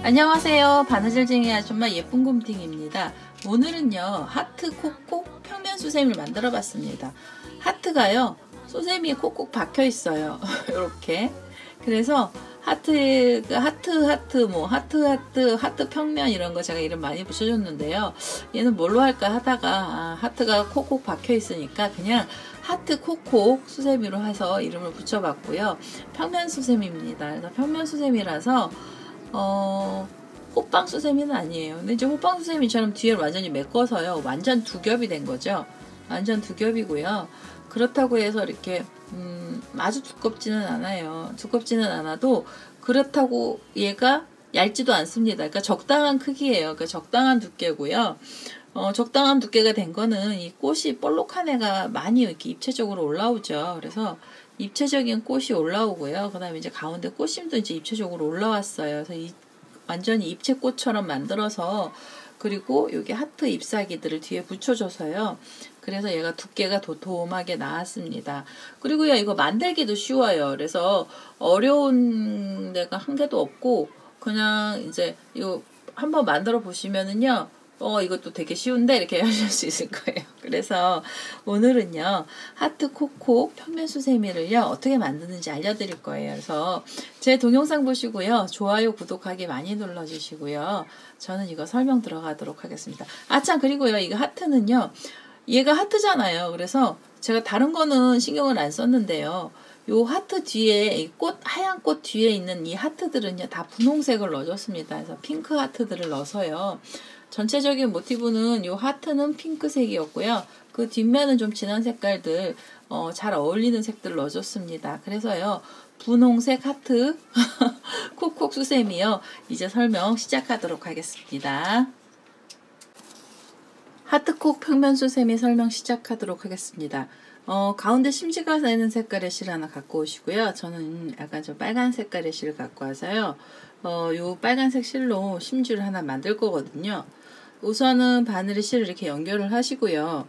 안녕하세요. 바느질쟁이 아줌마 예쁜 곰팅입니다. 오늘은요 하트 콕콕 평면 수세미를 만들어 봤습니다. 하트가요 수세미에 콕콕 박혀 있어요. 이렇게. 그래서 하트 평면 이런 거 제가 이름 많이 붙여줬는데요. 얘는 뭘로 할까 하다가 하트가 콕콕 박혀 있으니까 그냥 하트 콕콕 수세미로 해서 이름을 붙여봤고요. 평면 수세미입니다. 그래서 평면 수세미라서 호빵 수세미는 아니에요. 근데 이제 호빵 수세미처럼 뒤를 완전히 메꿔서요. 완전 두 겹이 된 거죠. 완전 두 겹이고요. 그렇다고 해서 이렇게 아주 두껍지는 않아요. 두껍지는 않아도 그렇다고 얘가 얇지도 않습니다. 그러니까 적당한 크기예요. 그러니까 적당한 두께고요. 적당한 두께가 된 거는 이 꽃이 볼록한 애가 많이 이렇게 입체적으로 올라오죠. 그래서 입체적인 꽃이 올라오고요. 그 다음에 이제 가운데 꽃심도 이제 입체적으로 올라왔어요. 그래서 완전히 입체꽃처럼 만들어서 그리고 여기 하트 잎사귀들을 뒤에 붙여줘서요. 그래서 얘가 두께가 도톰하게 나왔습니다. 그리고요, 이거 만들기도 쉬워요. 그래서 어려운 데가 한 개도 없고, 그냥 이제 이거 한번 만들어 보시면은요, 이것도 되게 쉬운데 이렇게 하실 수 있을 거예요. 그래서 오늘은요 하트 콕콕 평면 수세미를요 어떻게 만드는지 알려드릴 거예요. 그래서 제 동영상 보시고요 좋아요 구독하기 많이 눌러주시고요. 저는 이거 설명 들어가도록 하겠습니다. 참 그리고요 이거 하트는요 얘가 하트잖아요. 그래서 제가 다른 거는 신경을 안 썼는데요. 요 하트 뒤에 하얀 꽃 뒤에 있는 이 하트들은요 다 분홍색을 넣어줬습니다. 그래서 핑크 하트들을 넣어서요. 전체적인 모티브는 요 하트는 핑크색이었고요. 그 뒷면은 좀 진한 색깔들 잘 어울리는 색들 넣어줬습니다. 그래서요 분홍색 하트 콕콕 수세미요. 이제 설명 시작하도록 하겠습니다. 하트콕 평면 수세미 설명 시작하도록 하겠습니다. 가운데 심지가 되는 색깔의 실 하나 갖고 오시고요. 저는 약간 좀 빨간 색깔의 실을 갖고 와서요. 요 빨간색 실로 심지를 하나 만들 거거든요. 우선은 바늘에 실을 이렇게 연결을 하시고요.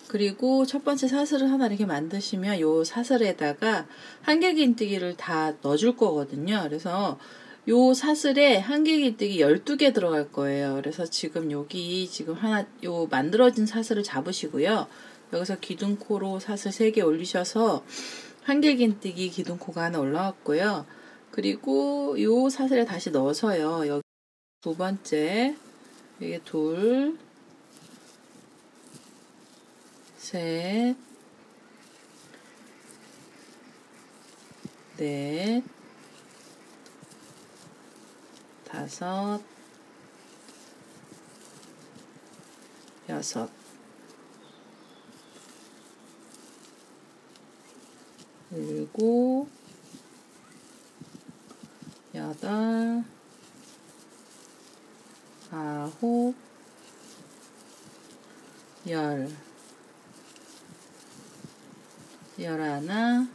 그리고 첫 번째 사슬을 하나 이렇게 만드시면 요 사슬에다가 한길긴뜨기를 다 넣어줄 거거든요. 그래서 요 사슬에 한길긴뜨기 12개 들어갈 거예요. 그래서 지금 여기 하나 요 만들어진 사슬을 잡으시고요. 여기서 기둥코로 사슬 3개 올리셔서 한길긴뜨기 기둥코가 하나 올라왔고요. 그리고 요 사슬에 다시 넣어서요. 여기 두 번째 이게 둘, 셋, 넷, 다섯, 여섯, 일곱, 여덟, 아홉, 열하나,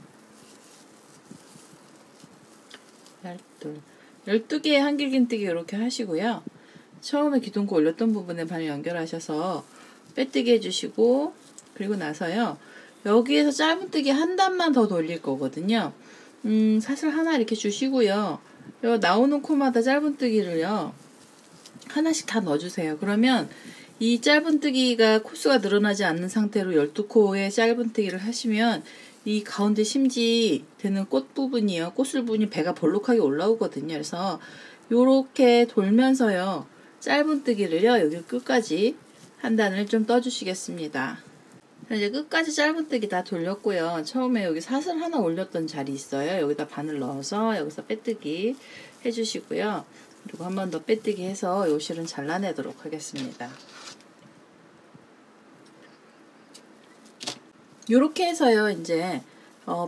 12개의 한길긴뜨기 이렇게 하시고요. 처음에 기둥코 올렸던 부분에 바늘 연결하셔서 빼뜨기 해주시고, 그리고 나서요 여기에서 짧은뜨기 한 단만 더 돌릴 거거든요. 사슬 하나 이렇게 주시고요. 요 나오는 코마다 짧은뜨기를요 하나씩 다 넣어주세요. 그러면 이 짧은뜨기가 코수가 늘어나지 않는 상태로 12코의 짧은뜨기를 하시면 이 가운데 심지 되는 꽃 부분이요. 꽃술 부분이 배가 볼록하게 올라오거든요. 그래서 요렇게 돌면서요. 짧은뜨기를요. 여기 끝까지 한 단을 좀 떠주시겠습니다. 이제 끝까지 짧은뜨기 다 돌렸고요. 처음에 여기 사슬 하나 올렸던 자리 있어요. 여기다 바늘 넣어서 여기서 빼뜨기 해주시고요. 그리고 한 번 더 빼뜨기 해서 요 실은 잘라내도록 하겠습니다. 요렇게 해서요 이제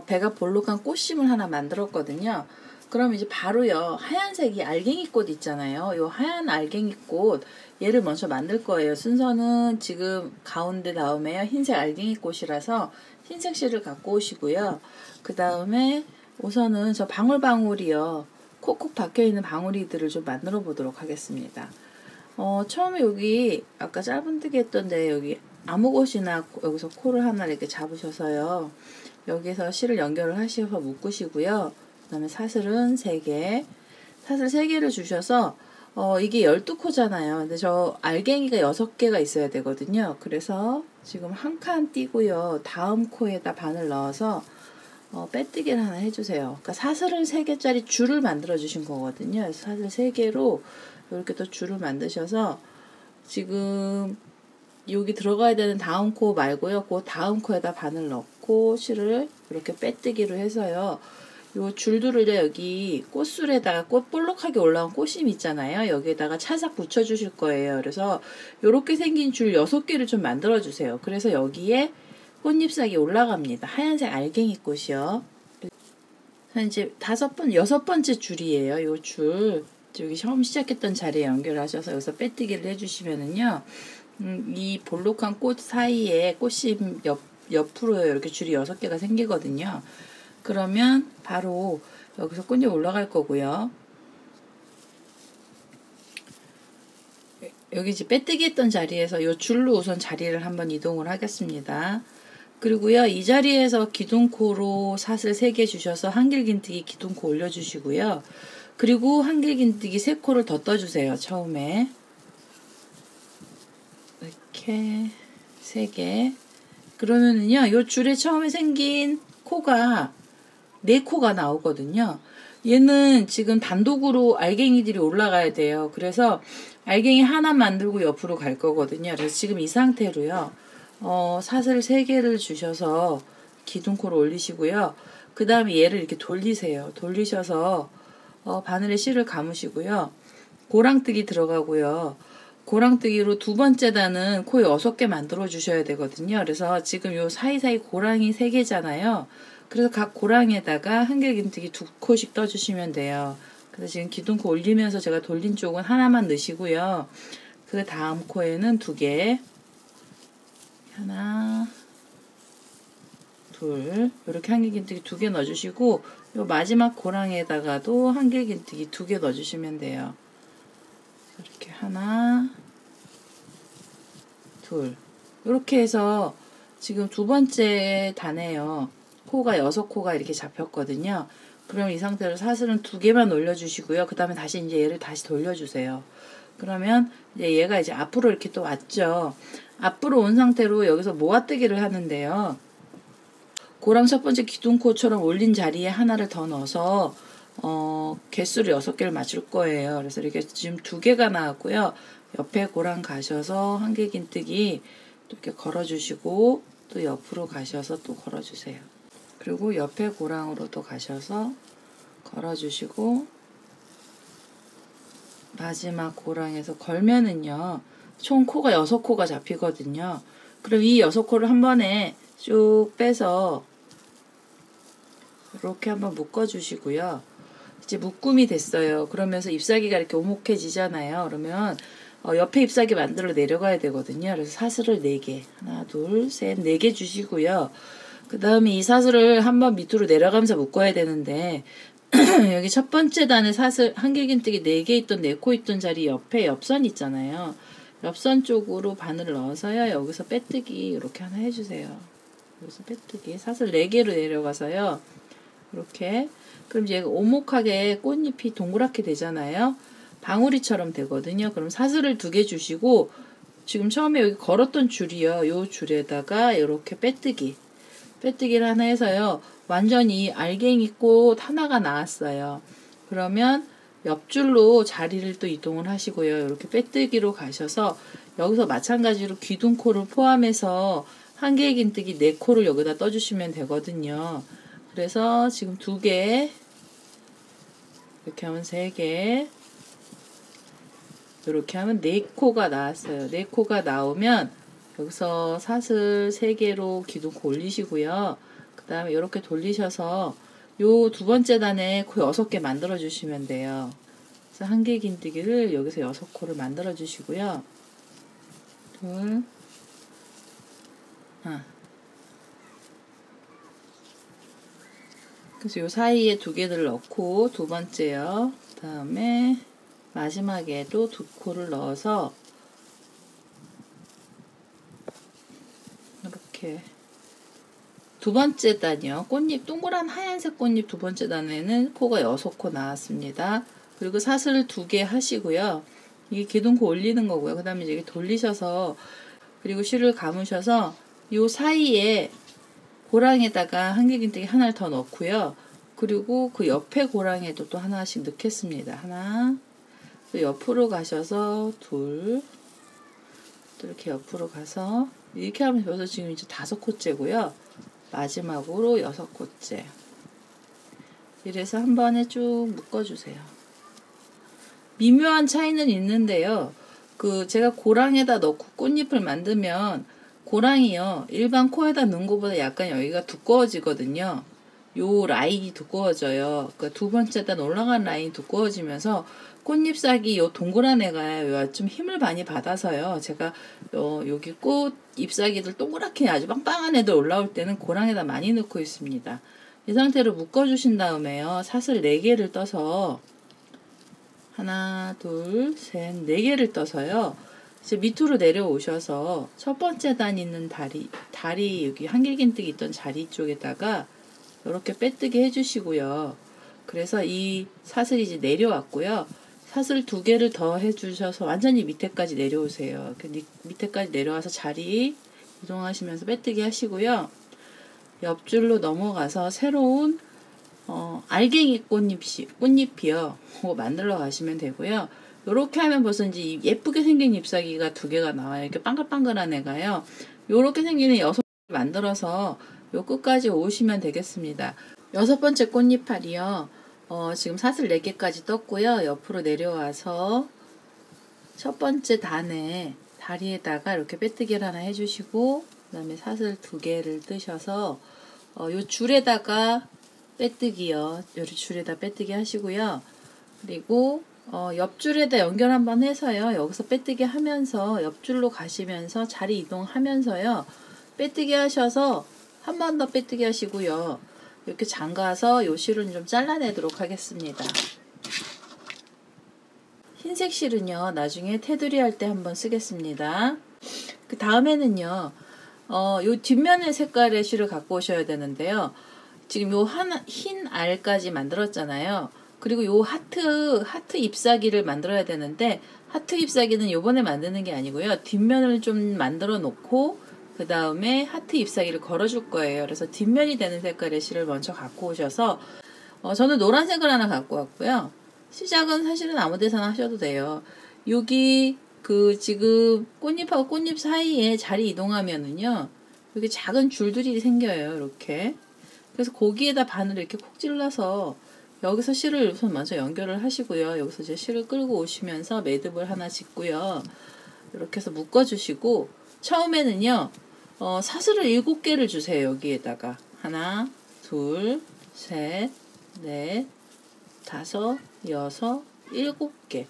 배가 볼록한 꽃심을 하나 만들었거든요. 그럼 이제 바로요 하얀색이 알갱이꽃 있잖아요. 요 하얀 알갱이꽃 얘를 먼저 만들 거예요. 순서는 지금 가운데 다음에요 흰색 알갱이꽃이라서 흰색 실을 갖고 오시고요. 그 다음에 우선은 저 방울방울이요 콕콕 박혀있는 방울이들을 좀 만들어 보도록 하겠습니다. 처음에 여기 아까 짧은뜨기 했던데 여기 아무 곳이나 여기서 코를 하나 이렇게 잡으셔서요. 여기서 실을 연결을 하셔서 묶으시고요. 그 다음에 사슬은 3개, 사슬 3개를 주셔서 이게 12코잖아요. 근데 저 알갱이가 6개가 있어야 되거든요. 그래서 지금 한 칸 띄고요. 다음 코에다 바늘 넣어서 빼뜨기를 하나 해주세요. 그러니까 사슬을 3개짜리 줄을 만들어 주신 거거든요. 그래서 사슬 3개로 이렇게 또 줄을 만드셔서 지금 여기 들어가야 되는 다음 코 말고요. 그 다음 코에다 바늘 넣고 실을 이렇게 빼뜨기로 해서요. 요 줄들을 여기 꽃술에다가 꽃 볼록하게 올라온 꽃심 있잖아요. 여기에다가 차삭 붙여 주실 거예요. 그래서 요렇게 생긴 줄 6개를 좀 만들어 주세요. 그래서 여기에 꽃잎사귀 올라갑니다. 하얀색 알갱이 꽃이요. 이제 6번째 줄이에요. 요 줄. 여기 처음 시작했던 자리에 연결하셔서 여기서 빼뜨기를 해주시면은요. 이 볼록한 꽃 사이에 꽃심 옆으로 이렇게 줄이 6개가 생기거든요. 그러면 바로 여기서 꽃잎 올라갈 거고요. 여기 이제 빼뜨기 했던 자리에서 이 줄로 우선 자리를 한번 이동을 하겠습니다. 그리고요, 이 자리에서 기둥코로 사슬 3개 주셔서 한길긴뜨기 기둥코 올려주시고요. 그리고 한길긴뜨기 3코를 더 떠주세요. 처음에 이렇게 3개. 그러면은요, 이 줄에 처음에 생긴 코가 4코가 나오거든요. 얘는 지금 단독으로 알갱이들이 올라가야 돼요. 그래서 알갱이 하나 만들고 옆으로 갈 거거든요. 그래서 지금 이 상태로요. 사슬 3개를 주셔서 기둥코를 올리시고요. 그 다음에 얘를 이렇게 돌리세요. 돌리셔서 바늘에 실을 감으시고요. 고랑뜨기 들어가고요. 고랑뜨기로 2번째 단은 코 6개 만들어 주셔야 되거든요. 그래서 지금 요 사이사이 고랑이 3개잖아요. 그래서 각 고랑에다가 한길긴뜨기 2코씩 떠주시면 돼요. 그래서 지금 기둥코 올리면서 제가 돌린 쪽은 하나만 넣으시고요. 그 다음 코에는 2개, 하나, 둘, 이렇게 한길긴뜨기 2개 넣어주시고, 요 마지막 고랑에다가도 한길긴뜨기 2개 넣어주시면 돼요. 이렇게 하나, 둘, 이렇게 해서 지금 2번째 단에요. 코가 6코가 이렇게 잡혔거든요. 그럼 이 상태로 사슬은 2개만 올려주시고요. 그 다음에 다시 이제 얘를 다시 돌려주세요. 그러면 이제 얘가 이제 앞으로 이렇게 또 왔죠. 앞으로 온 상태로 여기서 모아뜨기를 하는데요. 고랑 첫 번째 기둥코처럼 올린 자리에 하나를 더 넣어서 개수를 6개를 맞출 거예요. 그래서 이렇게 지금 2개가 나왔고요. 옆에 고랑 가셔서 한길긴뜨기 또 이렇게 걸어주시고 또 옆으로 가셔서 또 걸어주세요. 그리고 옆에 고랑으로 또 가셔서 걸어주시고 마지막 고랑에서 걸면은요. 총 코가 6코가 잡히거든요. 그럼 이 6코를 한 번에 쭉 빼서 이렇게 한번 묶어주시고요. 이제 묶음이 됐어요. 그러면서 잎사귀가 이렇게 오목해지잖아요. 그러면 옆에 잎사귀 만들어 내려가야 되거든요. 그래서 사슬을 4개, 하나, 둘, 셋, 4개 주시고요. 그 다음에 이 사슬을 한번 밑으로 내려가면서 묶어야 되는데 여기 첫 번째 단에 사슬 한길긴뜨기 4개 있던 4코 있던 자리 옆에 옆선 있잖아요. 옆선 쪽으로 바늘을 넣어서요. 여기서 빼뜨기 이렇게 하나 해주세요. 여기서 빼뜨기 사슬 4개로 내려가서요. 이렇게 그럼 얘가 오목하게 꽃잎이 동그랗게 되잖아요. 방울이처럼 되거든요. 그럼 사슬을 2개 주시고 지금 처음에 여기 걸었던 줄이요. 요 줄에다가 이렇게 빼뜨기를 하나 해서요. 완전히 알갱이 꽃 하나가 나왔어요. 그러면 옆줄로 자리를 또 이동을 하시고요. 이렇게 빼뜨기로 가셔서 여기서 마찬가지로 기둥코를 포함해서 한길긴뜨기 4코를 여기다 떠주시면 되거든요. 그래서 지금 2개, 이렇게 하면 3개, 이렇게 하면 4코가 나왔어요. 4코가 나오면 여기서 사슬 3개로 기둥코 올리시고요. 그 다음에 이렇게 돌리셔서 요 2번째 단에 코 6개 만들어 주시면 돼요. 그래서 한길긴뜨기를 여기서 6코를 만들어 주시고요. 둘, 하나. 그래서 요 사이에 2개를 넣고 2번째요. 그 다음에 마지막에도 두 코를 넣어서 이렇게 두 번째 단이요. 꽃잎, 동그란 하얀색 꽃잎 두 번째 단에는 코가 6코 나왔습니다. 그리고 사슬 2개 하시고요. 이게 기둥코 올리는 거고요. 그 다음에 이제 돌리셔서, 그리고 실을 감으셔서 요 사이에 고랑에다가 한길긴뜨기 하나를 더 넣고요. 그리고 그 옆에 고랑에도 또 하나씩 넣겠습니다. 하나, 또 옆으로 가셔서 둘, 또 이렇게 옆으로 가서 이렇게 하면 벌써 지금 이제 5코째고요. 마지막으로 6코째. 이래서 한 번에 쭉 묶어주세요. 미묘한 차이는 있는데요. 제가 고랑에다 넣고 꽃잎을 만들면 고랑이요, 일반 코에다 넣은 것보다 약간 여기가 두꺼워지거든요. 요 라인이 두꺼워져요. 그 두 번째 단 올라간 라인이 두꺼워지면서 꽃잎사기 요 동그란 애가 좀 힘을 많이 받아서요. 제가 여기 꽃 잎사기들 동그랗게 아주 빵빵한 애들 올라올 때는 고랑에다 많이 넣고 있습니다. 이 상태로 묶어주신 다음에요. 사슬 4개를 떠서 하나, 둘, 셋, 4개를 떠서요. 이제 밑으로 내려오셔서 첫 번째 단 있는 다리 여기 한길긴뜨기 있던 자리 쪽에다가 이렇게 빼뜨기 해주시고요. 그래서 이 사슬이 이제 내려왔고요. 사슬 2개를 더 해주셔서 완전히 밑에까지 내려오세요. 밑에까지 내려와서 자리 이동하시면서 빼뜨기 하시고요. 옆줄로 넘어가서 새로운 알갱이 꽃잎이요. 그거 만들어 가시면 되고요. 요렇게 하면 벌써 이제 예쁘게 생긴 잎사귀가 2개가 나와요. 이렇게 빵글빵글한 애가요. 요렇게 생기는 6개 만들어서 요 끝까지 오시면 되겠습니다. 6번째 꽃잎알이요. 지금 사슬 4개까지 떴고요. 옆으로 내려와서 첫 번째 단에 다리에다가 이렇게 빼뜨기를 하나 해주시고, 그 다음에 사슬 2개를 뜨셔서 요 줄에다가 빼뜨기요. 요 줄에다 빼뜨기 하시고요. 그리고 옆줄에다 연결 한번 해서요. 여기서 빼뜨기 하면서 옆줄로 가시면서 자리 이동하면서요. 빼뜨기 하셔서 한 번 더 빼뜨기 하시고요. 이렇게 잠가서 요 실은 좀 잘라내도록 하겠습니다. 흰색 실은요, 나중에 테두리 할 때 한번 쓰겠습니다. 그 다음에는요, 요 뒷면의 색깔의 실을 갖고 오셔야 되는데요. 지금 요 흰 알까지 만들었잖아요. 그리고 요 하트 잎사귀를 만들어야 되는데, 하트 잎사귀는 요번에 만드는 게 아니고요. 뒷면을 좀 만들어 놓고 그 다음에 하트 잎사귀를 걸어줄 거예요. 그래서 뒷면이 되는 색깔의 실을 먼저 갖고 오셔서 저는 노란색을 하나 갖고 왔고요. 시작은 사실은 아무 데서나 하셔도 돼요. 여기 지금 꽃잎하고 꽃잎 사이에 자리 이동하면은요, 여기 작은 줄들이 생겨요. 이렇게. 그래서 거기에다 바늘을 이렇게 콕 찔러서 여기서 실을 우선 먼저 연결을 하시고요. 여기서 이제 실을 끌고 오시면서 매듭을 하나 짓고요. 이렇게 해서 묶어주시고, 처음에는요, 사슬을 7개를 주세요. 여기에다가 하나, 둘, 셋, 넷, 5, 6, 7개.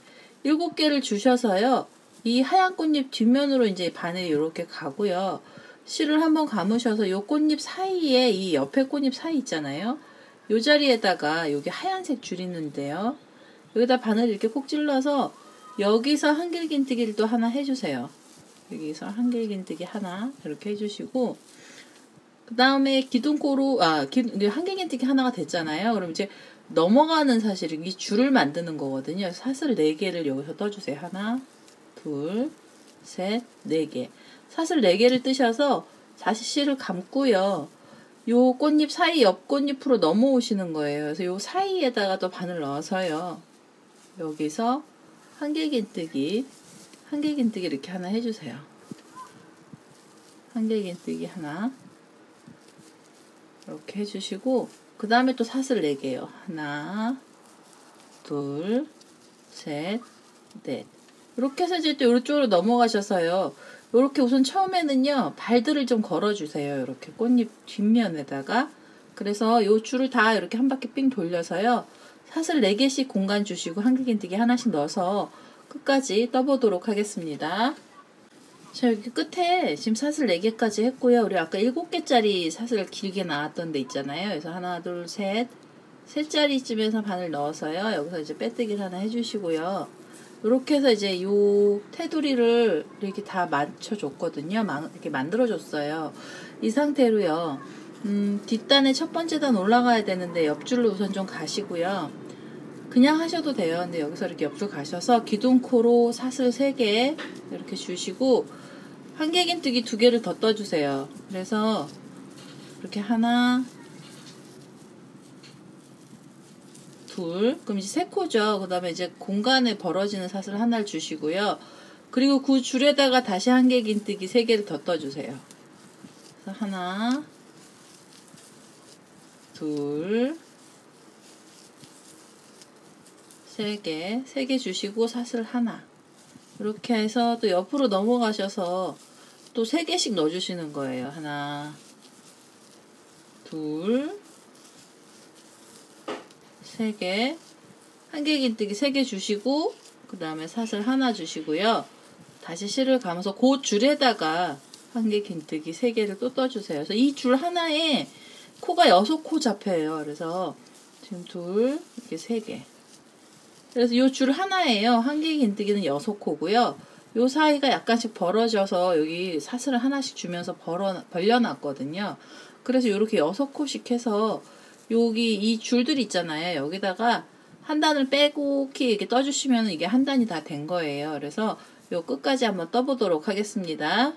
7개를 주셔서요. 이 하얀 꽃잎 뒷면으로 이제 바늘이 이렇게 가고요. 실을 한번 감으셔서 요 꽃잎 사이에 이 옆에 꽃잎 사이 있잖아요. 요 자리에다가 여기 하얀색 줄 있는데요. 여기다 바늘 이렇게 콕 찔러서 여기서 한길긴뜨기를 또 하나 해주세요. 여기서 한길긴뜨기 하나 이렇게 해주시고, 그 다음에 기둥코로 한길긴뜨기 하나가 됐잖아요. 그럼 이제 넘어가는 사실은 이 줄을 만드는 거거든요. 사슬 4개를 여기서 떠주세요. 하나, 둘, 셋, 4개. 사슬 4개를 뜨셔서 다시 실을 감고요. 요 꽃잎 사이 옆 꽃잎으로 넘어오시는 거예요. 그래서 요 사이에다가 또 바늘 넣어서요. 여기서 한길긴뜨기 이렇게 하나 해주세요. 한길긴뜨기 하나 이렇게 해주시고, 그 다음에 또 사슬 4개요. 하나, 둘, 셋, 넷. 이렇게 해서 이제 또 이쪽으로 넘어가셔서요. 이렇게 우선 처음에는요, 발들을 좀 걸어주세요. 이렇게 꽃잎 뒷면에다가. 그래서 요 줄을 다 이렇게 한 바퀴 삥 돌려서요. 사슬 4개씩 공간 주시고 한길긴뜨기 하나씩 넣어서 끝까지 떠보도록 하겠습니다. 자, 여기 끝에 지금 사슬 4개까지 했고요. 우리 아까 7개짜리 사슬 길게 나왔던 데 있잖아요. 그래서 하나, 둘, 셋, 셋 자리쯤에서 바늘 넣어서요. 여기서 이제 빼뜨기를 하나 해주시고요. 이렇게 해서 이제 요 테두리를 이렇게 다 맞춰줬거든요. 이렇게 만들어줬어요. 이 상태로요. 뒷단에 첫 번째 단 올라가야 되는데 옆줄로 우선 좀 가시고요. 그냥 하셔도 돼요. 근데 여기서 이렇게 옆줄 가셔서 기둥코로 사슬 3개 이렇게 주시고 한길긴뜨기 2개를 더 떠주세요. 그래서 이렇게 하나, 둘, 그럼 이제 3코죠. 그 다음에 이제 공간에 벌어지는 사슬 하나를 주시고요. 그리고 그 줄에다가 다시 한길긴뜨기 3개를 더 떠주세요. 그래서 하나, 둘, 3개, 3개 주시고 사슬 하나. 이렇게 해서 또 옆으로 넘어가셔서 또 3개씩 넣어주시는 거예요. 하나, 둘, 3개, 한길긴뜨기 3개 주시고 그 다음에 사슬 하나 주시고요. 다시 실을 감아서 그 줄에다가 한길긴뜨기 3개를 또 떠주세요. 그래서 이 줄 하나에 코가 6코 잡혀요. 그래서 지금 둘, 이렇게 3개. 그래서 이 줄 하나에요. 한길긴뜨기는 6코고요. 요 사이가 약간씩 벌어져서 여기 사슬을 하나씩 주면서 벌려놨거든요. 그래서 이렇게 6코씩 해서 여기 이 줄들이 있잖아요. 여기다가 한 단을 빼곡히 이렇게 떠주시면 이게 한 단이 다 된 거예요. 그래서 요 끝까지 한번 떠보도록 하겠습니다.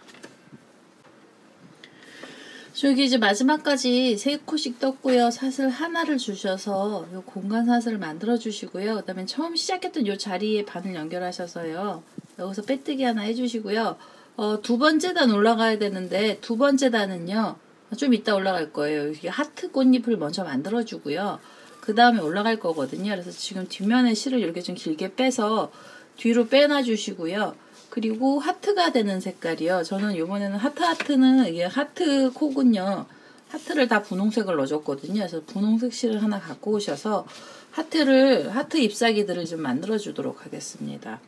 여기 이제 마지막까지 3코씩 떴고요. 사슬 하나를 주셔서 요 공간 사슬을 만들어 주시고요. 그 다음에 처음 시작했던 요 자리에 바늘 연결하셔서요. 여기서 빼뜨기 하나 해주시고요. 2번째 단 올라가야 되는데 2번째 단은요. 좀 이따 올라갈 거예요. 이렇게 하트 꽃잎을 먼저 만들어 주고요. 그 다음에 올라갈 거거든요. 그래서 지금 뒷면에 실을 이렇게 좀 길게 빼서 뒤로 빼놔 주시고요. 그리고 하트가 되는 색깔이요. 저는 이번에는 하트는 이게 하트 콕은요. 하트를 다 분홍색을 넣어줬거든요. 그래서 분홍색 실을 하나 갖고 오셔서 하트 잎사귀들을 좀 만들어 주도록 하겠습니다.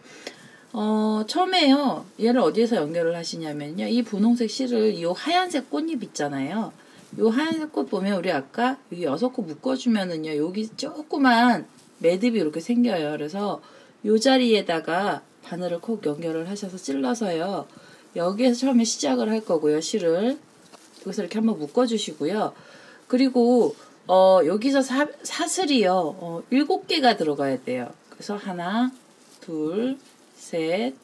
처음에요. 얘를 어디에서 연결을 하시냐면요. 이 분홍색 실을 이 하얀색 꽃잎 있잖아요. 요 하얀색 꽃 보면 우리 아까 여기 6코 묶어주면은요. 여기 조그만 매듭이 이렇게 생겨요. 그래서 요 자리에다가 바늘을 콕 연결을 하셔서 찔러서요. 여기에서 처음에 시작을 할 거고요. 실을. 여기서 이렇게 한번 묶어주시고요. 그리고 여기서 사슬이요. 7개가 들어가야 돼요. 그래서 하나, 둘, 셋,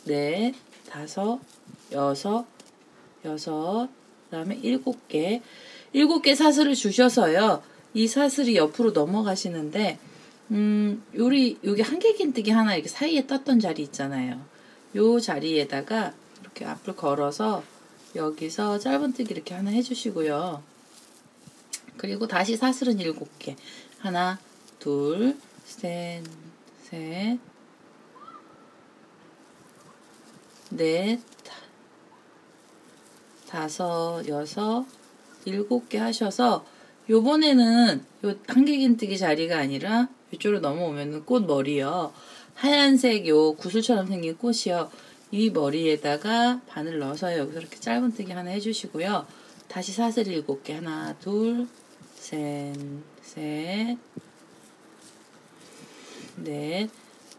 넷, 다섯, 여섯, 그 다음에 7개. 7개 사슬을 주셔서요. 이 사슬이 옆으로 넘어가시는데 여기 한길긴뜨기 하나 이렇게 사이에 떴던 자리 있잖아요. 요 자리에다가 이렇게 앞을 걸어서 여기서 짧은뜨기 이렇게 하나 해주시고요. 그리고 다시 사슬은 7개. 하나, 둘, 셋, 넷, 다섯, 여섯, 7개 하셔서 요번에는 요 한길긴뜨기 자리가 아니라 이쪽으로 넘어오면은 꽃머리요. 하얀색 요 구슬처럼 생긴 꽃이요. 이 머리에다가 바늘 넣어서 여기서 이렇게 짧은뜨기 하나 해주시고요. 다시 사슬 7개. 하나, 둘, 셋, 넷,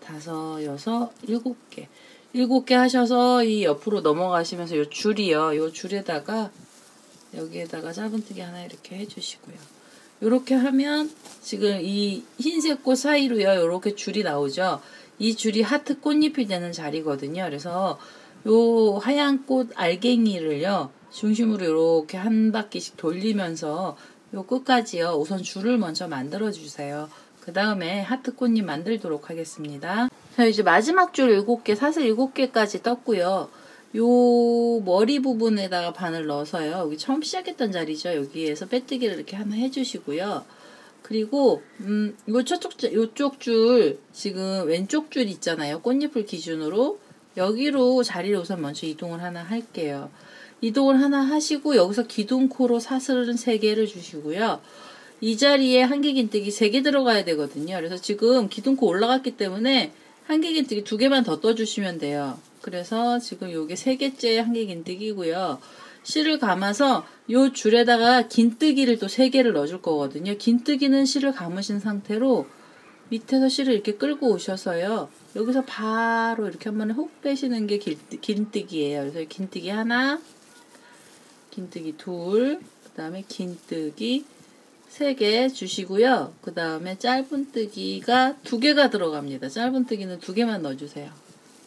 다섯, 여섯, 7개. 7개 하셔서 이 옆으로 넘어가시면서 요 줄이요. 요 줄에다가 여기에다가 짧은뜨기 하나 이렇게 해주시고요. 이렇게 하면 지금 이 흰색 꽃 사이로요. 이렇게 줄이 나오죠. 이 줄이 하트 꽃잎이 되는 자리거든요. 그래서 요 하얀 꽃 알갱이를요. 중심으로 이렇게 한 바퀴씩 돌리면서 요 끝까지요. 우선 줄을 먼저 만들어 주세요. 그 다음에 하트 꽃잎 만들도록 하겠습니다. 자, 이제 마지막 줄 7개, 사슬 7개까지 떴고요. 요 머리 부분에다가 바늘 넣어서요. 여기 처음 시작했던 자리죠. 여기에서 빼뜨기를 이렇게 하나 해주시고요. 그리고 요쪽 줄 지금 왼쪽 줄 있잖아요. 꽃잎을 기준으로 여기로 자리를 우선 먼저 이동을 하나 할게요. 이동을 하나 하시고 여기서 기둥코로 사슬은 3개를 주시고요. 이 자리에 한길긴뜨기 3개 들어가야 되거든요. 그래서 지금 기둥코 올라갔기 때문에 한길긴뜨기 2개만 더 떠주시면 돼요. 그래서 지금 요게 3개째 한길긴뜨기고요. 실을 감아서 요 줄에다가 긴뜨기를 또 3개를 넣어줄 거거든요. 긴뜨기는 실을 감으신 상태로 밑에서 실을 이렇게 끌고 오셔서요. 여기서 바로 이렇게 한 번에 훅 빼시는 게 긴뜨기예요. 그래서 긴뜨기 하나, 긴뜨기 둘, 그 다음에 긴뜨기 3개 주시고요. 그 다음에 짧은뜨기가 2개가 들어갑니다. 짧은뜨기는 2개만 넣어주세요.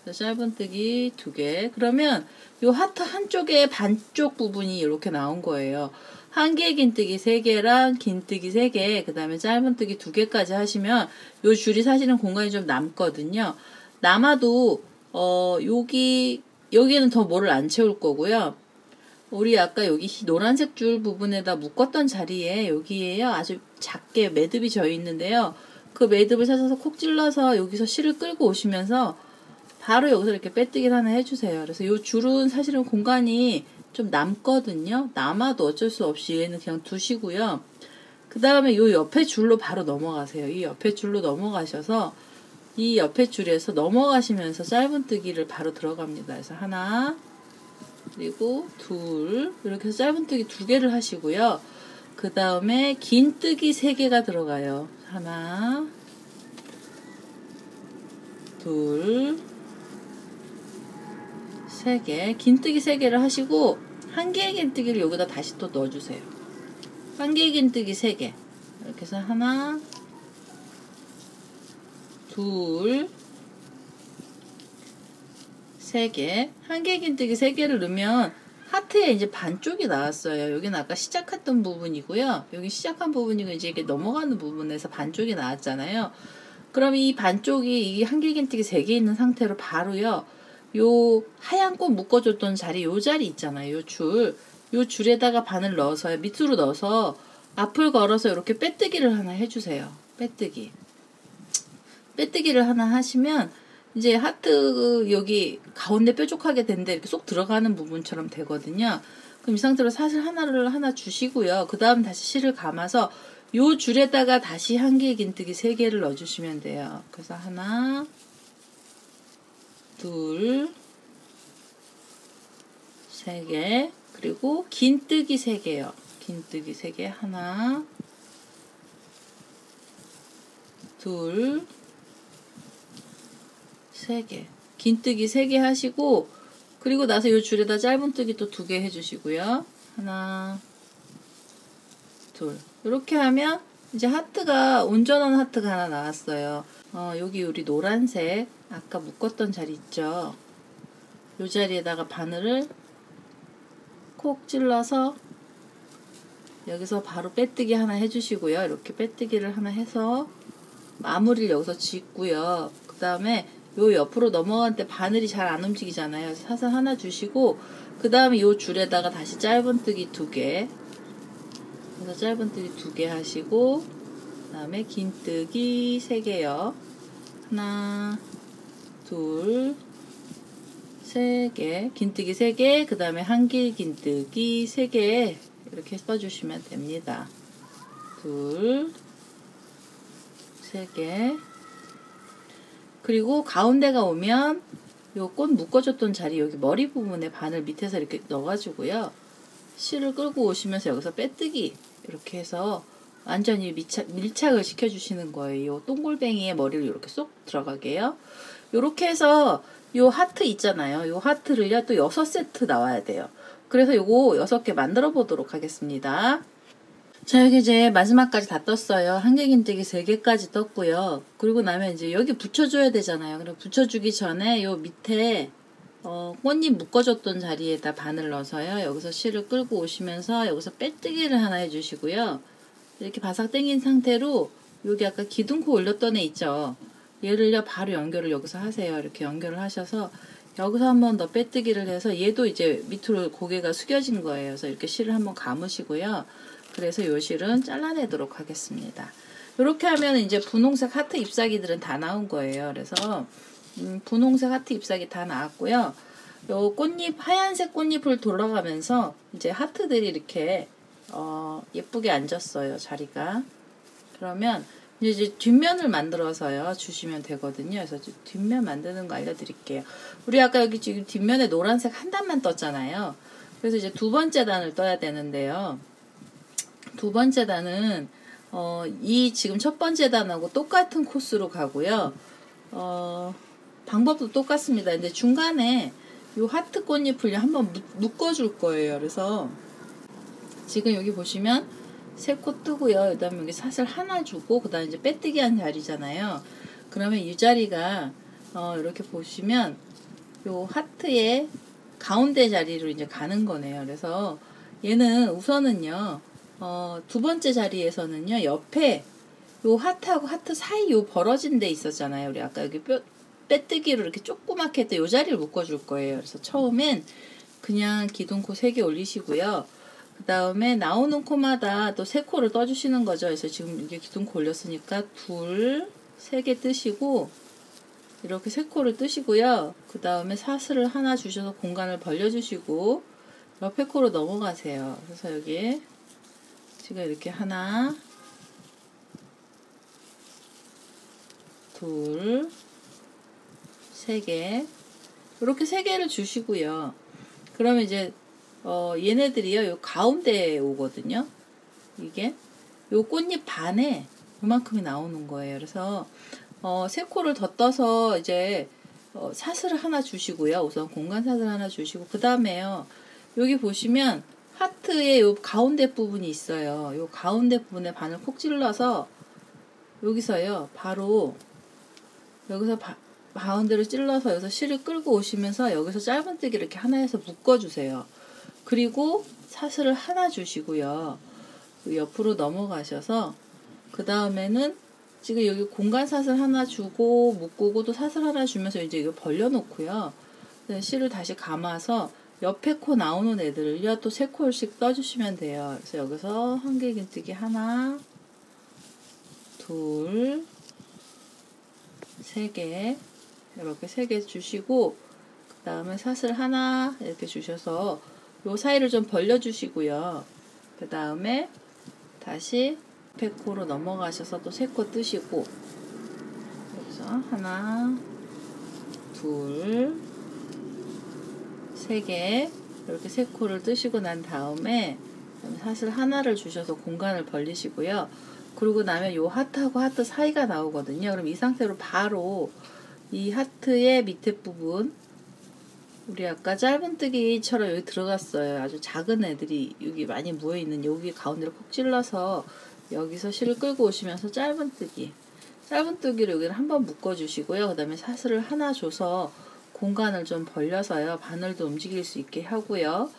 그래서 짧은뜨기 2개. 그러면 요 하트 한쪽에 반쪽 부분이 이렇게 나온 거예요. 1개 긴뜨기 3개랑 긴뜨기 3개, 그 다음에 짧은뜨기 2개까지 하시면 요 줄이 사실은 공간이 좀 남거든요. 남아도 여기는 더 뭐를 안 채울 거고요. 우리 아까 여기 노란색 줄 부분에다 묶었던 자리에 여기에요. 아주 작게 매듭이 져 있는데요. 그 매듭을 찾아서 콕 찔러서 여기서 실을 끌고 오시면서 바로 여기서 이렇게 빼뜨기를 하나 해주세요. 그래서 이 줄은 사실은 공간이 좀 남거든요. 남아도 어쩔 수 없이 얘는 그냥 두시고요. 그 다음에 이 옆에 줄로 바로 넘어가세요. 이 옆에 줄로 넘어가셔서 이 옆에 줄에서 넘어가시면서 짧은뜨기를 바로 들어갑니다. 그래서 하나, 그리고 둘, 이렇게 해서 짧은뜨기 2개를 하시고요. 그 다음에 긴뜨기 3개가 들어가요. 하나, 둘, 3개. 긴뜨기 3개를 하시고 1개의 긴뜨기를 여기다 다시 또 넣어주세요. 1개의 긴뜨기 3개. 이렇게 해서 하나, 둘, 3개. 1개의 긴뜨기 3개를 넣으면 하트에 이제 반쪽이 나왔어요. 여기는 아까 시작했던 부분이고요. 여기 시작한 부분이고 이제 이렇게 넘어가는 부분에서 반쪽이 나왔잖아요. 그럼 이 반쪽이 이 1개 긴뜨기 3개 있는 상태로 바로요. 요 하얀 꽃 묶어줬던 자리, 요 자리 있잖아요. 요 줄에다가 바늘 넣어서 밑으로 넣어서 앞을 걸어서 이렇게 빼뜨기를 하나 해주세요. 빼뜨기를 하나 하시면 이제 하트 여기 가운데 뾰족하게 된데 이렇게 쏙 들어가는 부분처럼 되거든요. 그럼 이 상태로 사슬 하나 주시고요. 그 다음 다시 실을 감아서 요 줄에다가 다시 1개의 긴뜨기 3개를 넣어주시면 돼요. 그래서 하나, 둘, 3개, 그리고 긴뜨기 3개요. 긴뜨기 3개, 하나, 둘, 3개. 긴뜨기 3개 하시고, 그리고 나서 이 줄에다 짧은뜨기 또 2개 해주시고요. 하나, 둘. 이렇게 하면 이제 하트가, 온전한 하트가 하나 나왔어요. 여기 우리 노란색, 아까 묶었던 자리 있죠? 이 자리에다가 바늘을 콕 찔러서 여기서 바로 빼뜨기 하나 해주시고요. 이렇게 빼뜨기를 하나 해서 마무리를 여기서 짓고요. 그 다음에 요 옆으로 넘어갈 때 바늘이 잘 안 움직이잖아요. 사슬 하나 주시고 그 다음에 요 줄에다가 다시 짧은뜨기 2개, 그래서 짧은뜨기 2개 하시고 그 다음에 긴뜨기 3개요. 하나, 둘, 3개, 긴뜨기 3개, 그 다음에 1개 긴뜨기 3개 이렇게 써주시면 됩니다. 둘, 3개. 그리고 가운데가 오면 요 꽃 묶어줬던 자리 여기 머리 부분에 바늘 밑에서 이렇게 넣어가지고요. 실을 끌고 오시면서 여기서 빼뜨기 이렇게 해서 완전히 밀착을 시켜주시는 거예요. 요 똥골뱅이의 머리를 이렇게 쏙 들어가게요. 요렇게 해서 요 하트 있잖아요. 요 하트를요 또 6세트 나와야 돼요. 그래서 요거 6개 만들어 보도록 하겠습니다. 자, 여기 이제 마지막까지 다 떴어요. 1개 긴뜨기 3개까지 떴고요. 그리고 나면 이제 여기 붙여줘야 되잖아요. 그럼 붙여주기 전에 요 밑에 꽃잎 묶어줬던 자리에다 바늘 넣어서요. 여기서 실을 끌고 오시면서 여기서 빼뜨기를 하나 해주시고요. 이렇게 바삭 당긴 상태로 여기 아까 기둥코 올렸던 애 있죠. 얘를요 바로 연결을 여기서 하세요. 이렇게 연결을 하셔서 여기서 한 번 더 빼뜨기를 해서 얘도 이제 밑으로 고개가 숙여진 거예요. 그래서 이렇게 실을 한번 감으시고요. 그래서 요 실은 잘라내도록 하겠습니다. 이렇게 하면 이제 분홍색 하트 잎사귀들은 다 나온 거예요. 그래서 분홍색 하트 잎사귀 다 나왔고요. 요 꽃잎, 하얀색 꽃잎을 돌아가면서 이제 하트들이 이렇게 예쁘게 앉았어요. 자리가. 그러면 이제 뒷면을 만들어서요 주시면 되거든요. 그래서 뒷면 만드는 거 알려드릴게요. 우리 아까 여기 지금 뒷면에 노란색 한 단만 떴잖아요. 그래서 이제 2번째 단을 떠야 되는데요. 2번째 단은 이 지금 첫 번째 단하고 똑같은 코스로 가고요. 방법도 똑같습니다. 근데 중간에 요 하트 꽃잎을 한번 묶어줄 거예요. 그래서 지금 여기 보시면 3코 뜨고요. 그 다음에 여기 사슬 하나 주고 그 다음에 이제 빼뜨기 한 자리잖아요. 그러면 이 자리가 이렇게 보시면 요 하트의 가운데 자리로 이제 가는 거네요. 그래서 얘는 우선은요, 두 번째 자리에서는요, 옆에 요 하트하고 하트 사이 요 벌어진 데 있었잖아요. 우리 아까 여기 빼뜨기로 이렇게 조그맣게 했던 요 자리를 묶어줄 거예요. 그래서 처음엔 그냥 기둥코 3개 올리시고요. 그 다음에 나오는 코마다 또 3코를 떠주시는 거죠. 그래서 지금 이게 기둥코 올렸으니까 2, 3개 뜨시고, 이렇게 3코를 뜨시고요. 그 다음에 사슬을 하나 주셔서 공간을 벌려주시고, 옆에 코로 넘어가세요. 그래서 여기 지금 이렇게 하나, 둘, 3개, 이렇게 3개를 주시고요. 그러면 이제 얘네들이요, 요 가운데에 오거든요. 이게 요 꽃잎 반에 요만큼이 나오는 거예요. 그래서 3코를 더 떠서 이제 사슬을 하나 주시고요. 우선 공간 사슬 하나 주시고, 그 다음에요, 여기 보시면 하트의 요 가운데 부분이 있어요. 요 가운데 부분에 바늘 콕 찔러서 여기서요, 바로 여기서 가운데로 찔러서 여기서 실을 끌고 오시면서 여기서 짧은뜨기를 이렇게 하나 해서 묶어주세요. 그리고 사슬을 하나 주시고요. 옆으로 넘어가셔서 그 다음에는 지금 여기 공간 사슬 하나 주고 묶고 또 사슬 하나 주면서 이제 이거 벌려놓고요. 실을 다시 감아서 옆에 코 나오는 애들을요, 또 3코씩 떠주시면 돼요. 그래서 여기서 한길긴뜨기 하나, 둘, 3개, 이렇게 3개 주시고, 그 다음에 사슬 하나 이렇게 주셔서 요 사이를 좀 벌려주시고요. 그 다음에 다시 옆에 코로 넘어가셔서 또 3코 뜨시고, 여기서 하나, 둘, 3개, 이렇게 3코를 뜨시고 난 다음에 사슬 하나를 주셔서 공간을 벌리시고요. 그러고 나면 요 하트하고 하트 사이가 나오거든요. 그럼 이 상태로 바로 이 하트의 밑에 부분, 우리 아까 짧은뜨기처럼 여기 들어갔어요. 아주 작은 애들이 여기 많이 모여있는 여기 가운데로 콕 찔러서 여기서 실을 끌고 오시면서 짧은뜨기로 여기를 한번 묶어주시고요. 그 다음에 사슬을 하나 줘서 공간을 좀 벌려서요, 바늘도 움직일 수 있게 하고요.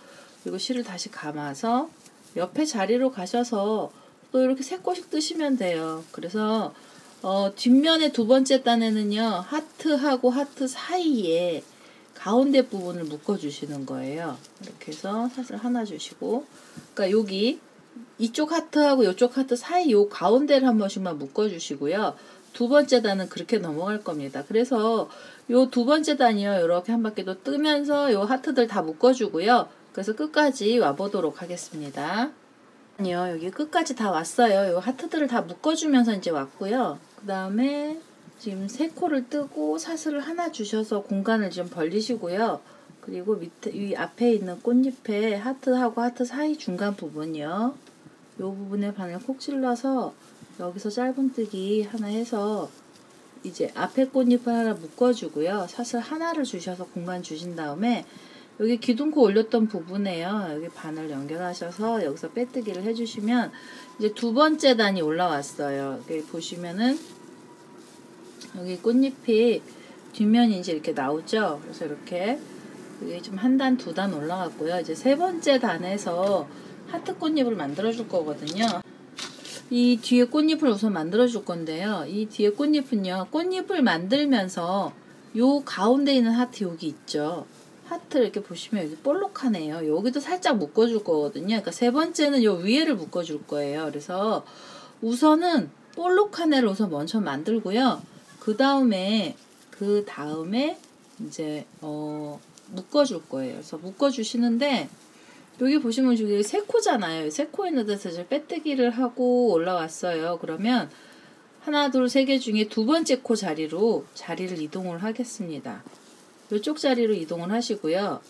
그리고 실을 다시 감아서 옆에 자리로 가셔서 또 이렇게 3코씩 뜨시면 돼요. 그래서 뒷면에 두 번째 단에는요, 하트하고 하트 사이에 가운데 부분을 묶어 주시는 거예요. 이렇게 해서 사슬 하나 주시고, 그러니까 여기 이쪽 하트하고 이쪽 하트 사이 요 가운데를 한 번씩만 묶어 주시고요. 두 번째 단은 그렇게 넘어갈 겁니다. 그래서 요 두 번째 단이요, 이렇게 한 바퀴 또 뜨면서 요 하트들 다 묶어 주고요. 그래서 끝까지 와보도록 하겠습니다. 아니요, 여기 끝까지 다 왔어요. 요 하트들을 다 묶어주면서 이제 왔고요. 그 다음에 지금 3코를 뜨고 사슬을 하나 주셔서 공간을 좀 벌리시고요. 그리고 밑에, 이 앞에 있는 꽃잎에 하트하고 하트 사이 중간 부분이요, 요 부분에 바늘 콕 찔러서 여기서 짧은뜨기 하나 해서 이제 앞에 꽃잎을 하나 묶어주고요. 사슬 하나를 주셔서 공간 주신 다음에 여기 기둥코 올렸던 부분에요, 여기 바늘 연결하셔서 여기서 빼뜨기를 해주시면 이제 두 번째 단이 올라왔어요. 여기 보시면은 여기 꽃잎이 뒷면이 이제 이렇게 나오죠. 그래서 이렇게 여기 좀 한 단, 두 단 올라갔고요. 이제 세 번째 단에서 하트 꽃잎을 만들어 줄 거거든요. 이 뒤에 꽃잎을 우선 만들어 줄 건데요. 이 뒤에 꽃잎은요, 꽃잎을 만들면서 요 가운데 있는 하트 여기 있죠. 하트 이렇게 보시면 여기 볼록하네요. 여기도 살짝 묶어줄 거거든요. 그러니까 세 번째는 요 위에를 묶어줄 거예요. 그래서 우선은 볼록한 애를 우선 먼저 만들고요. 그 다음에 이제 묶어줄 거예요. 그래서 묶어주시는데 여기 보시면 여기 3코잖아요. 3코 있는 데서 이제 빼뜨기를 하고 올라왔어요. 그러면 하나, 둘, 3개 중에 두 번째 코 자리를 이동을 하겠습니다. 이쪽 자리로 이동을 하시고요.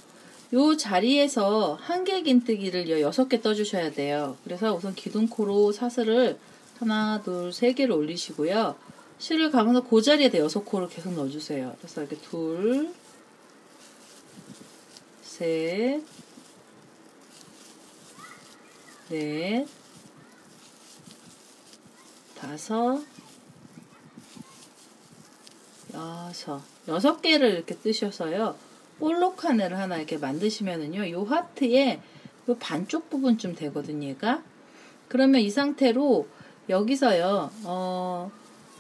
요 자리에서 한길긴뜨기를 6개 떠주셔야 돼요. 그래서 우선 기둥코로 사슬을 하나, 둘, 3개를 올리시고요. 실을 감아서 그 자리에다 6코를 계속 넣어주세요. 그래서 이렇게 둘, 셋, 넷, 다섯, 여섯 개를 이렇게 뜨셔서요. 볼록한 애를 하나 이렇게 만드시면은요. 요 하트에 요 반쪽 부분쯤 되거든요, 얘가. 그러면 이 상태로 여기서요.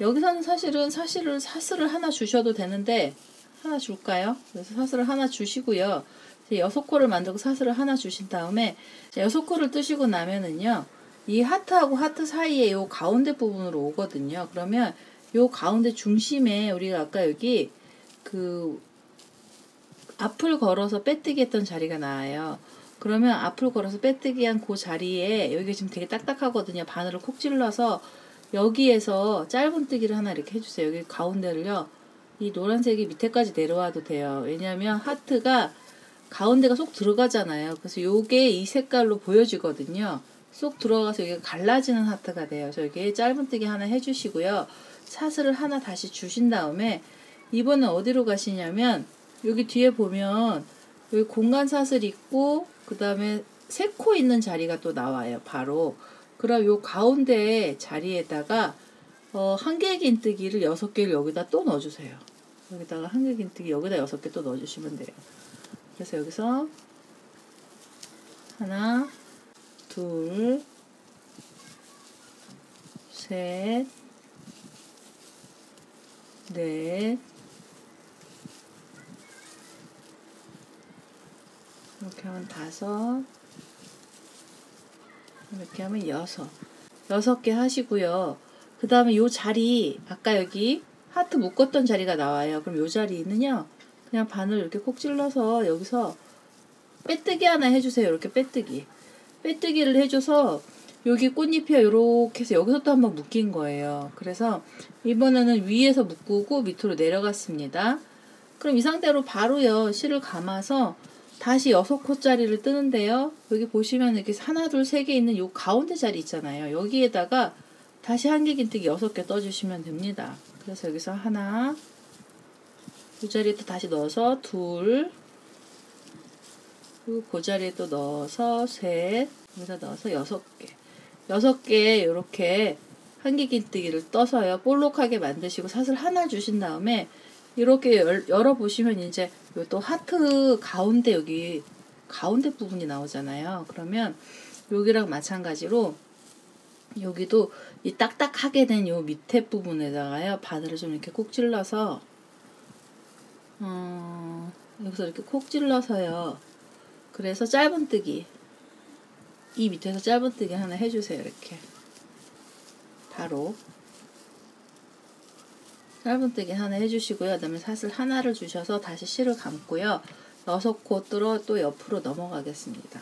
여기서는 사실은 사슬을 하나 주셔도 되는데 하나 줄까요? 그래서 사슬을 하나 주시고요. 6코를 만들고 사슬을 하나 주신 다음에 6코를 뜨시고 나면은요. 이 하트하고 하트 사이에 요 가운데 부분으로 오거든요. 그러면 요 가운데 중심에 우리가 아까 여기 그 앞을 걸어서 빼뜨기 했던 자리가 나와요. 그러면 앞을 걸어서 빼뜨기 한 그 자리에 여기가 지금 되게 딱딱하거든요. 바늘을 콕 찔러서 여기에서 짧은뜨기를 하나 이렇게 해주세요. 여기 가운데를요. 이 노란색이 밑에까지 내려와도 돼요. 왜냐하면 하트가 가운데가 쏙 들어가잖아요. 그래서 요게 이 색깔로 보여지거든요. 쏙 들어가서 여기가 갈라지는 하트가 돼요. 그래서 여기 짧은뜨기 하나 해주시고요. 사슬을 하나 다시 주신 다음에 이번엔 어디로 가시냐면 여기 뒤에 보면 여기 공간 사슬 있고 그 다음에 3코 있는 자리가 또 나와요. 바로 그럼 요 가운데 자리에다가 한길긴뜨기를 6개를 여기다 또 넣어주세요. 여기다가 한길긴뜨기 여기다 6개 또 넣어주시면 돼요. 그래서 여기서 하나, 둘, 셋, 넷, 이렇게 하면 5, 이렇게 하면 6개 하시고요. 그 다음에 요 자리 아까 여기 하트 묶었던 자리가 나와요. 그럼 요 자리는요 그냥 바늘 이렇게 콕 찔러서 여기서 빼뜨기 하나 해주세요. 이렇게 빼뜨기를 해줘서 여기 꽃잎이 이렇게 해서 여기서 또 한번 묶인 거예요. 그래서 이번에는 위에서 묶고 밑으로 내려갔습니다. 그럼 이 상태로 바로요 실을 감아서 다시 6코짜리를 뜨는데요. 여기 보시면 이렇게 하나, 둘, 3개 있는 요 가운데 자리 있잖아요. 여기에다가 다시 한길긴뜨기 6개 떠주시면 됩니다. 그래서 여기서 하나, 이 자리에 또 다시 넣어서 둘, 그리고 그 자리에 또 넣어서 셋, 여기다 넣어서 6개. 6개 이렇게 한길긴뜨기를 떠서요. 볼록하게 만드시고 사슬 하나 주신 다음에 이렇게 열어보시면 이제 또 하트 가운데 여기 가운데 부분이 나오잖아요. 그러면 여기랑 마찬가지로 여기도 이 딱딱하게 된 요 밑에 부분에다가요 바늘을 좀 이렇게 콕 찔러서 여기서 이렇게 콕 찔러서요. 그래서 짧은뜨기 이 밑에서 짧은뜨기 하나 해주세요. 이렇게 바로 짧은뜨기 하나 해주시고요. 그 다음에 사슬 하나를 주셔서 다시 실을 감고요. 6코 뚫어 또 옆으로 넘어가겠습니다.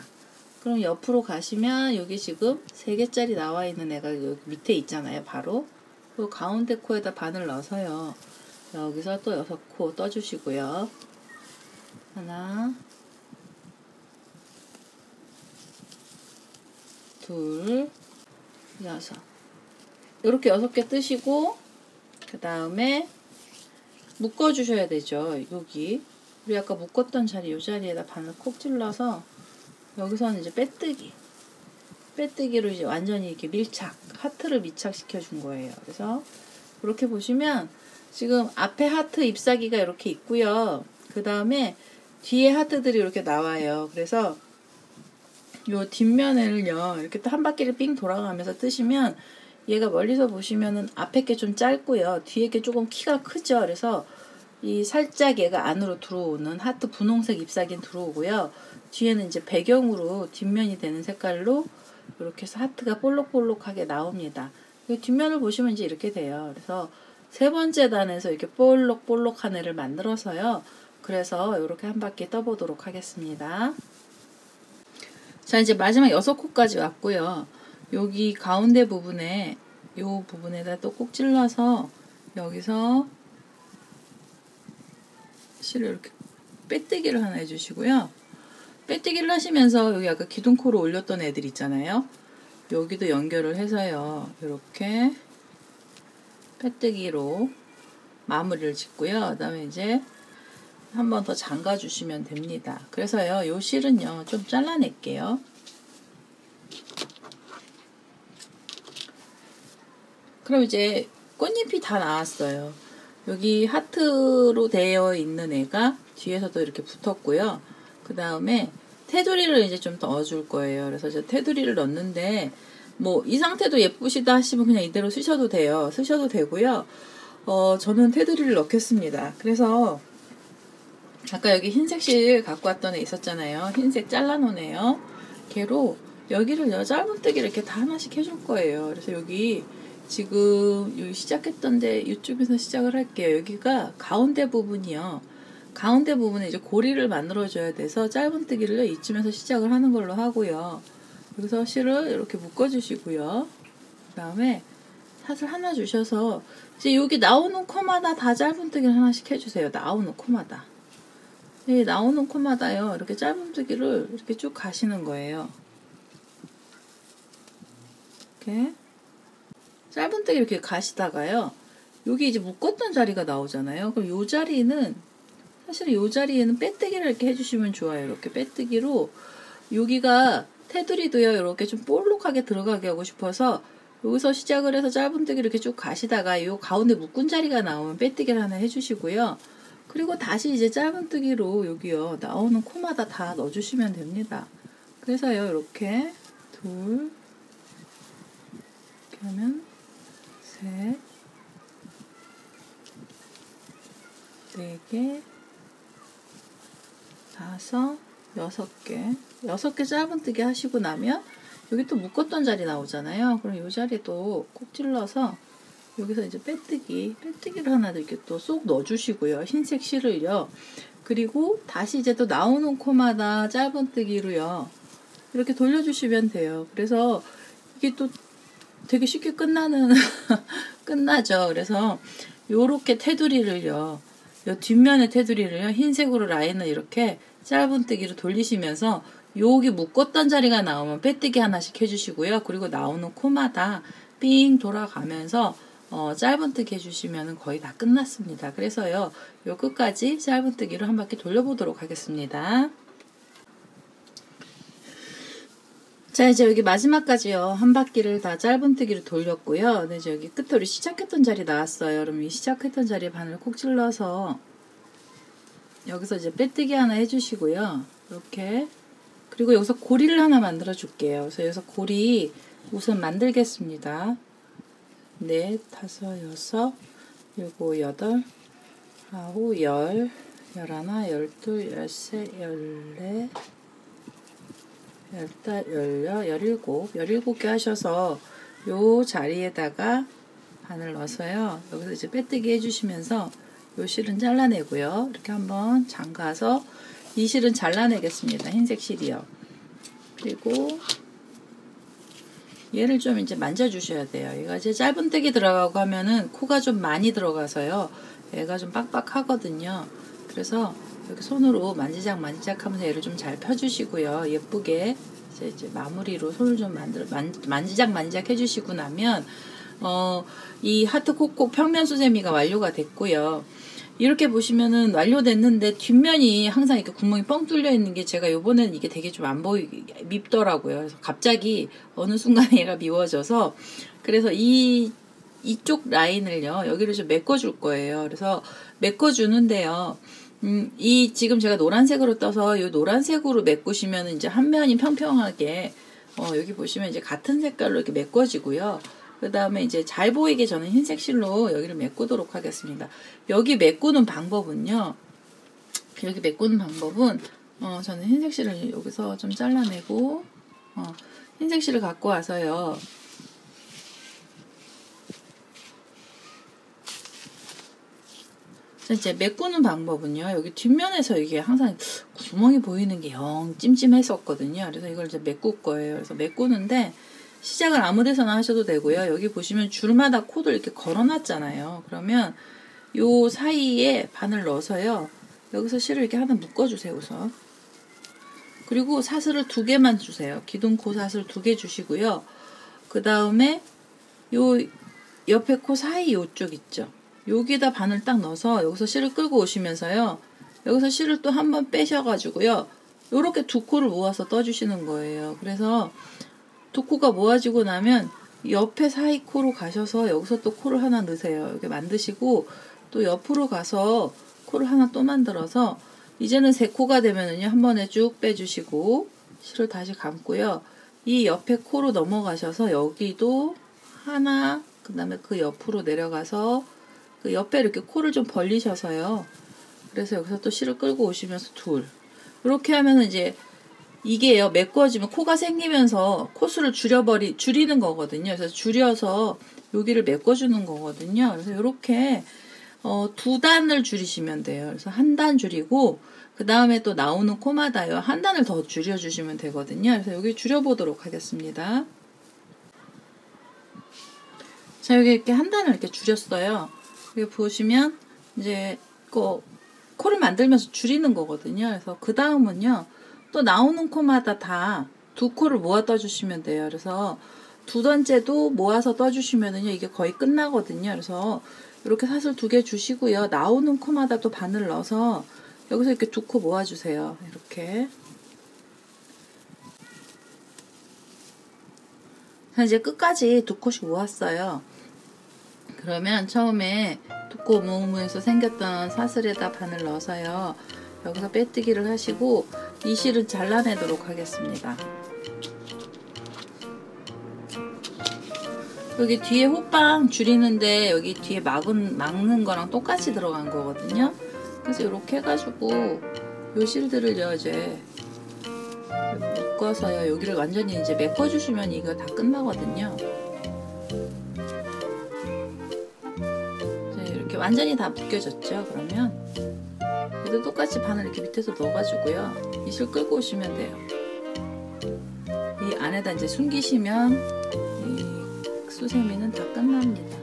그럼 옆으로 가시면 여기 지금 3개짜리 나와 있는 애가 여기 밑에 있잖아요. 바로 그 가운데 코에다 바늘 넣어서요. 여기서 또 6코 떠주시고요. 하나, 둘, 6. 이렇게 6개 뜨시고 그 다음에 묶어주셔야 되죠. 여기 우리 아까 묶었던 자리 이 자리에다 바늘 콕 찔러서 여기서는 이제 빼뜨기로 이제 완전히 이렇게 하트를 밀착시켜 준 거예요. 그래서 이렇게 보시면 지금 앞에 하트 잎사귀가 이렇게 있고요. 그 다음에 뒤에 하트들이 이렇게 나와요. 그래서 요 뒷면을요 이렇게 또 한 바퀴를 삥 돌아가면서 뜨시면 얘가 멀리서 보시면은 앞에 게 좀 짧고요. 뒤에 게 조금 키가 크죠. 그래서 이 살짝 얘가 안으로 들어오는 하트 분홍색 잎사귀는 들어오고요. 뒤에는 이제 배경으로 뒷면이 되는 색깔로 이렇게 해서 하트가 볼록볼록하게 나옵니다. 뒷면을 보시면 이제 이렇게 돼요. 그래서 3번째 단에서 이렇게 볼록볼록한 애를 만들어서요. 그래서 이렇게 한 바퀴 떠보도록 하겠습니다. 자, 이제 마지막 6코까지 왔고요. 여기 가운데 부분에 요 부분에다 또 꼭 찔러서 여기서 실을 이렇게 빼뜨기를 하나 해주시고요. 빼뜨기를 하시면서 여기 아까 기둥코로 올렸던 애들 있잖아요. 여기도 연결을 해서요. 이렇게 빼뜨기로 마무리를 짓고요. 그 다음에 이제 한 번 더 잠가 주시면 됩니다. 그래서요, 요 실은요 좀 잘라낼게요. 그럼 이제 꽃잎이 다 나왔어요. 여기 하트로 되어 있는 애가 뒤에서도 이렇게 붙었고요. 그 다음에 테두리를 이제 좀 넣어줄 거예요. 그래서 이제 테두리를 넣는데 뭐 이 상태도 예쁘시다 하시면 그냥 이대로 쓰셔도 돼요. 쓰셔도 되고요. 저는 테두리를 넣겠습니다. 그래서 아까 여기 흰색 실 갖고 왔던 애 있었잖아요. 흰색 잘라놓은 애요. 걔로 여기를 짧은뜨기를 이렇게 다 하나씩 해줄 거예요. 그래서 여기 지금 여기 시작했던데 이쪽에서 시작을 할게요. 여기가 가운데 부분이요. 가운데 부분에 이제 고리를 만들어줘야 돼서 짧은뜨기를 이쯤에서 시작을 하는 걸로 하고요. 여기서 실을 이렇게 묶어주시고요. 그 다음에 사슬 하나 주셔서 이제 여기 나오는 코마다 다 짧은뜨기를 하나씩 해주세요. 나오는 코마다. 네, 나오는 코마다요. 이렇게 짧은뜨기를 이렇게 쭉 가시는 거예요. 이렇게 짧은뜨기 이렇게 가시다가요. 여기 이제 묶었던 자리가 나오잖아요. 그럼 요 자리는 사실 요 자리에는 빼뜨기를 이렇게 해주시면 좋아요. 이렇게 빼뜨기로 여기가 테두리도요. 이렇게 좀 볼록하게 들어가게 하고 싶어서 여기서 시작을 해서 짧은뜨기 이렇게 쭉 가시다가 요 가운데 묶은 자리가 나오면 빼뜨기를 하나 해주시고요. 그리고 다시 이제 짧은뜨기로 여기요. 나오는 코마다 다 넣어주시면 됩니다. 그래서요. 이렇게 둘 이렇게 하면 셋, 네 개, 다섯, 여섯 개 짧은뜨기 하시고 나면 여기 또 묶었던 자리 나오잖아요. 그럼 이 자리도 콕 찔러서 여기서 이제 빼뜨기를 하나 이렇게 또 쏙 넣어주시고요. 흰색 실을요. 그리고 다시 이제 또 나오는 코마다 짧은뜨기로요. 이렇게 돌려주시면 돼요. 그래서 이게 또 되게 쉽게 끝나죠. 그래서 요렇게 테두리를요. 요 뒷면의 테두리를요. 흰색으로 라인을 이렇게 짧은뜨기로 돌리시면서 여기 묶었던 자리가 나오면 빼뜨기 하나씩 해주시고요. 그리고 나오는 코마다 삥 돌아가면서 짧은뜨기 해주시면 거의 다 끝났습니다. 그래서요. 요 끝까지 짧은뜨기로 한 바퀴 돌려보도록 하겠습니다. 자, 이제 여기 마지막까지요. 한 바퀴를 다 짧은뜨기로 돌렸고요. 네, 이제 여기 끝으로 시작했던 자리 나왔어요. 그럼 이 시작했던 자리에 바늘 콕 찔러서 여기서 이제 빼뜨기 하나 해주시고요. 이렇게. 그리고 여기서 고리를 하나 만들어 줄게요. 그래서 여기서 고리 우선 만들겠습니다. 넷, 다섯, 여섯, 일곱, 여덟, 아홉, 열, 열하나, 열둘, 열셋, 열넷, 열다, 열일곱 개 하셔서 요 자리에다가 바늘 넣어서요. 여기서 이제 빼뜨기 해주시면서 요 실은 잘라내고요. 이렇게 한번 잠가서 이 실은 잘라내겠습니다. 흰색 실이요. 그리고 얘를 좀 이제 만져주셔야 돼요. 얘가 이제 짧은뜨기 들어가고 하면은 코가 좀 많이 들어가서요. 얘가 좀 빡빡하거든요. 그래서 이렇게 손으로 만지작 하면서 얘를 좀 잘 펴주시고요. 예쁘게 이제 마무리로 손을 좀 만지작 해주시고 나면 이 하트 콕콕 평면 수세미가 완료가 됐고요. 이렇게 보시면은 완료됐는데 뒷면이 항상 이렇게 구멍이 뻥 뚫려 있는 게 제가 요번에는 이게 되게 좀 안 밉더라고요. 그래서 갑자기 어느 순간에 얘가 미워져서 그래서 이쪽 라인을요. 여기를 좀 메꿔줄 거예요. 그래서 메꿔주는데요. 이 지금 제가 노란색으로 떠서 이 노란색으로 메꾸시면 이제 한 면이 평평하게 여기 보시면 이제 같은 색깔로 이렇게 메꿔지고요. 그 다음에 이제 잘 보이게 저는 흰색 실로 여기를 메꾸도록 하겠습니다. 여기 메꾸는 방법은요. 저는 흰색 실을 여기서 좀 잘라내고 흰색 실을 갖고 와서요. 이제 메꾸는 방법은요. 여기 뒷면에서 이게 항상 구멍이 보이는 게 영 찜찜했었거든요. 그래서 이걸 이제 메꿀 거예요. 그래서 메꾸는데 시작을 아무 데서나 하셔도 되고요. 여기 보시면 줄마다 코를 이렇게 걸어놨잖아요. 그러면 요 사이에 바늘 넣어서요. 여기서 실을 이렇게 하나 묶어주세요. 우선. 그리고 사슬을 2개만 주세요. 기둥코 사슬 2개 주시고요. 그 다음에 요 옆에 코 사이 요쪽 있죠. 여기다 바늘 딱 넣어서 여기서 실을 끌고 오시면서요. 여기서 실을 또 한 번 빼셔가지고요. 요렇게 두 코를 모아서 떠주시는 거예요. 그래서 두 코가 모아지고 나면 옆에 사이 코로 가셔서 여기서 또 코를 하나 넣으세요. 이렇게 만드시고 또 옆으로 가서 코를 하나 또 만들어서 이제는 세 코가 되면은요. 한 번에 쭉 빼주시고 실을 다시 감고요. 이 옆에 코로 넘어가셔서 여기도 하나, 그 다음에 그 옆으로 내려가서 그 옆에 이렇게 코를 좀 벌리셔서요. 그래서 여기서 또 실을 끌고 오시면서 둘. 이렇게 하면은 이제 이게요, 메꿔지면 코가 생기면서 코수를 줄이는 거거든요. 그래서 줄여서 여기를 메꿔주는 거거든요. 그래서 이렇게 두 단을 줄이시면 돼요. 그래서 한 단 줄이고 그 다음에 또 나오는 코마다요, 한 단을 더 줄여주시면 되거든요. 그래서 여기 줄여보도록 하겠습니다. 자, 여기 이렇게 한 단을 이렇게 줄였어요. 여기 보시면 이제 코를 만들면서 줄이는 거거든요. 그래서 그 다음은요, 또 나오는 코마다 다 두 코를 모아 떠주시면 돼요. 그래서 두 단째도 모아서 떠주시면은요, 이게 거의 끝나거든요. 그래서 이렇게 사슬 2개 주시고요. 나오는 코마다 또 바늘 넣어서 여기서 이렇게 두 코 모아주세요. 이렇게. 자, 이제 끝까지 두 코씩 모았어요. 그러면 처음에 두 코 모으면서 생겼던 사슬에다 바늘 넣어서요. 여기서 빼뜨기를 하시고 이 실은 잘라내도록 하겠습니다. 여기 뒤에 호빵 줄이는데 여기 뒤에 막는 거랑 똑같이 들어간 거거든요. 그래서 이렇게 해가지고 요 실들을요 이제 묶어서요 여기를 완전히 이제 메꿔주시면 이거 다 끝나거든요. 이렇게 완전히 다 묶여졌죠. 그러면 얘도 똑같이 바늘 이렇게 밑에서 넣어가지고요 이 실 끌고 오시면 돼요. 이 안에다 이제 숨기시면 이 수세미는 다 끝납니다.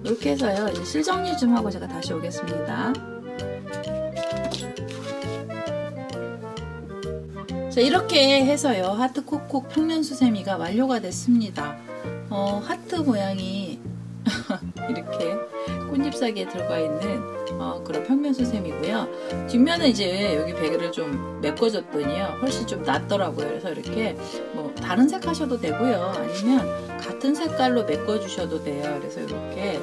이렇게 해서요 이제 실 정리 좀 하고 제가 다시 오겠습니다. 자, 이렇게 해서요 하트 콕콕 평면 수세미가 완료가 됐습니다. 하트 모양이 이렇게 꽃잎사기에 들어가 있는 그런 평면 수세미고요. 뒷면은 이제 여기 베개를 좀 메꿔줬더니요 훨씬 좀 낫더라고요. 그래서 이렇게 뭐 다른 색 하셔도 되고요, 아니면 같은 색깔로 메꿔주셔도 돼요. 그래서 이렇게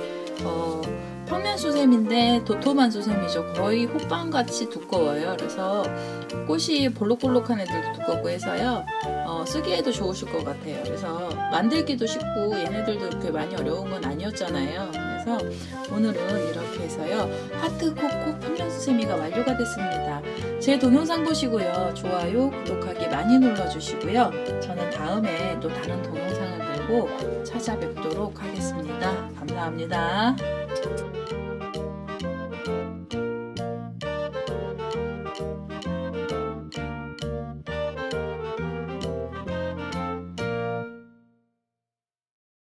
평면 수세미인데 도톰한 수세미죠. 거의 호빵같이 두꺼워요. 그래서 꽃이 볼록볼록한 애들도 두껍고 해서요 쓰기에도 좋으실 것 같아요. 그래서 만들기도 쉽고 얘네들도 그렇게 많이 어려운 건 아니었잖아요. 그래서 오늘은 이렇게 해서요 하트 콕콕 평면 수세미가 완료가 됐습니다. 제 동영상 보시고요 좋아요, 구독하기 많이 눌러주시고요. 저는 다음에 또 다른 동영상을 들고 찾아뵙도록 하겠습니다. 감사합니다.